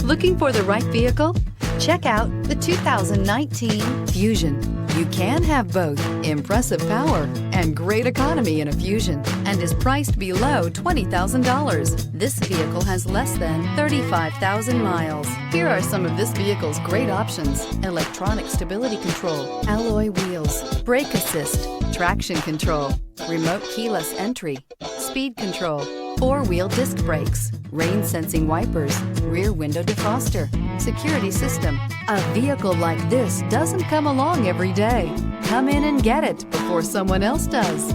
Looking for the right vehicle? Check out the 2019 Fusion. You can have both impressive power and great economy in a Fusion, and is priced below $20,000. This vehicle has less than 35,000 miles. Here are some of this vehicle's great options: electronic stability control, alloy wheels, brake assist, traction control, remote keyless entry, speed control, four-wheel disc brakes, rain-sensing wipers, rear window defroster, security system. A vehicle like this doesn't come along every day. Come in and get it before someone else does.